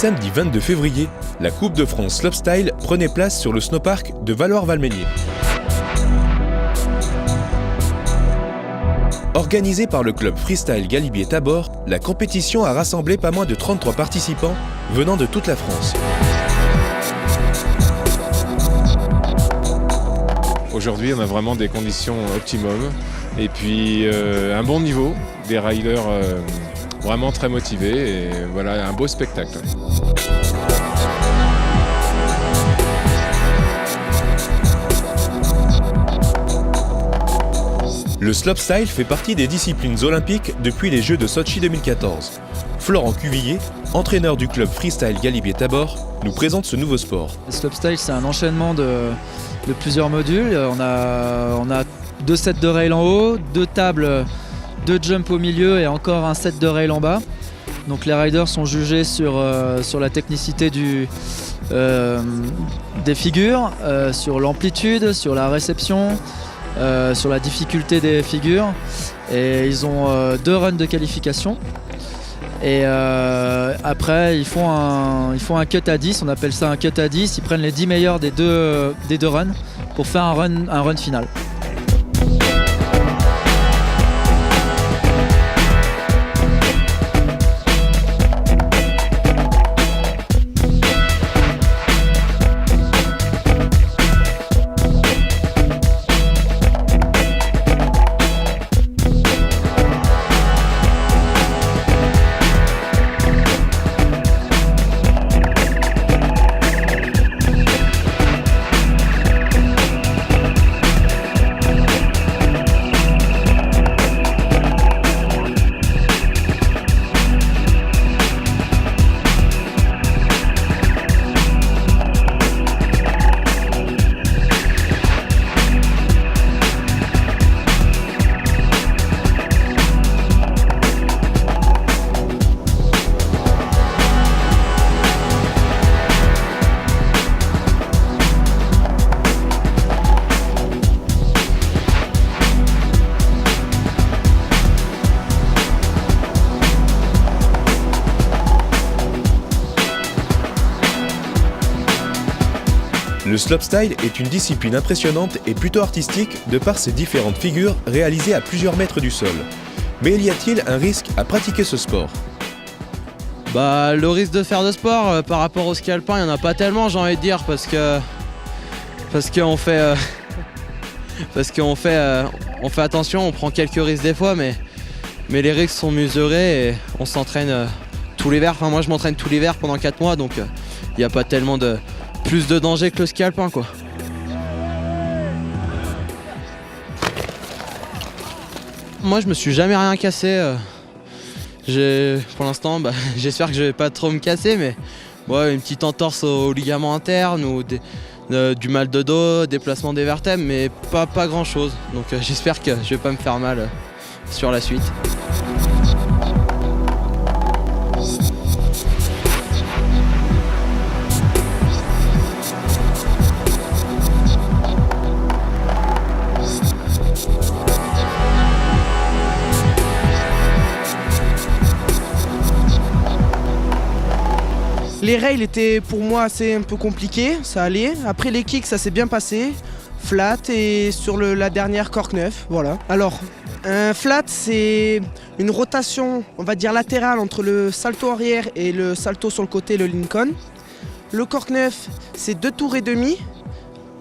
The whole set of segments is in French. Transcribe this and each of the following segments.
samedi 22 février, la Coupe de France Slopestyle prenait place sur le snowpark de Valloires-Valmeinier. Organisée par le club freestyle Galibier Tabor, la compétition a rassemblé pas moins de 33 participants venant de toute la France. Aujourd'hui, on a vraiment des conditions optimum et puis un bon niveau, des riders vraiment très motivés et voilà un beau spectacle. Le slopestyle fait partie des disciplines olympiques depuis les Jeux de Sotchi 2014. Florent Cuvillier, entraîneur du club freestyle Galibier Tabor, nous présente ce nouveau sport. Le slopestyle, c'est un enchaînement de plusieurs modules. On a 2 sets de rails en haut, 2 tables, 2 jumps au milieu et encore un set de rails en bas. Donc les riders sont jugés sur la technicité des figures, sur l'amplitude, sur la réception, sur la difficulté des figures. Et ils ont 2 runs de qualification. Et après ils font un cut à 10, on appelle ça un cut à 10, ils prennent les 10 meilleurs des deux runs pour faire un run final. Le slopestyle est une discipline impressionnante et plutôt artistique de par ses différentes figures réalisées à plusieurs mètres du sol. Mais y a-t-il un risque à pratiquer ce sport ? Le risque de faire de sport par rapport au ski alpin, il n'y en a pas tellement, j'ai envie de dire, parce qu'on fait attention, on prend quelques risques des fois, mais les risques sont mesurés et on s'entraîne tout l'hiver. Enfin, moi je m'entraîne tout l'hiver pendant 4 mois, donc il n'y a pas tellement plus de danger que le ski alpin, quoi. Moi je me suis jamais rien cassé. Pour l'instant j'espère que je vais pas trop me casser, mais une petite entorse au ligament interne ou du mal de dos, déplacement des vertèbres, mais pas grand chose. Donc j'espère que je vais pas me faire mal sur la suite. Les rails étaient pour moi assez un peu compliqués, ça allait. Après les kicks, ça s'est bien passé. Flat et sur la dernière cork 9, voilà. Alors, un flat, c'est une rotation, on va dire latérale entre le salto arrière et le salto sur le côté, le Lincoln. Le cork 9, c'est 2 tours et demi,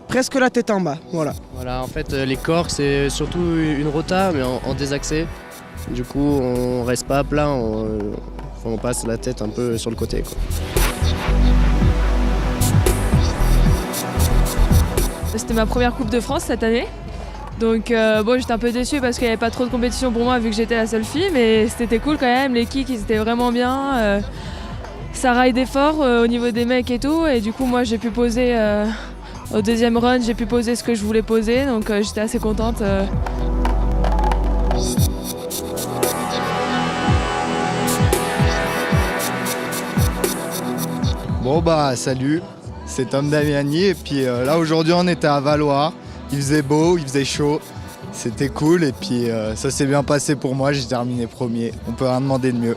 presque la tête en bas, voilà. Voilà, en fait, les corks, c'est surtout une rota, mais en désaxé. Du coup, on reste pas à plat, on passe la tête un peu sur le côté, quoi. C'était ma première Coupe de France cette année. Donc j'étais un peu déçue parce qu'il n'y avait pas trop de compétition pour moi vu que j'étais la seule fille, mais c'était cool quand même, les kicks ils étaient vraiment bien. Ça raidait fort au niveau des mecs et tout, et du coup moi j'ai pu poser au deuxième run, j'ai pu poser ce que je voulais poser, donc j'étais assez contente. Salut, c'est Tom Damiani et puis là aujourd'hui on était à Valloires, il faisait beau, il faisait chaud, c'était cool et puis ça s'est bien passé pour moi, j'ai terminé premier, on peut rien demander de mieux.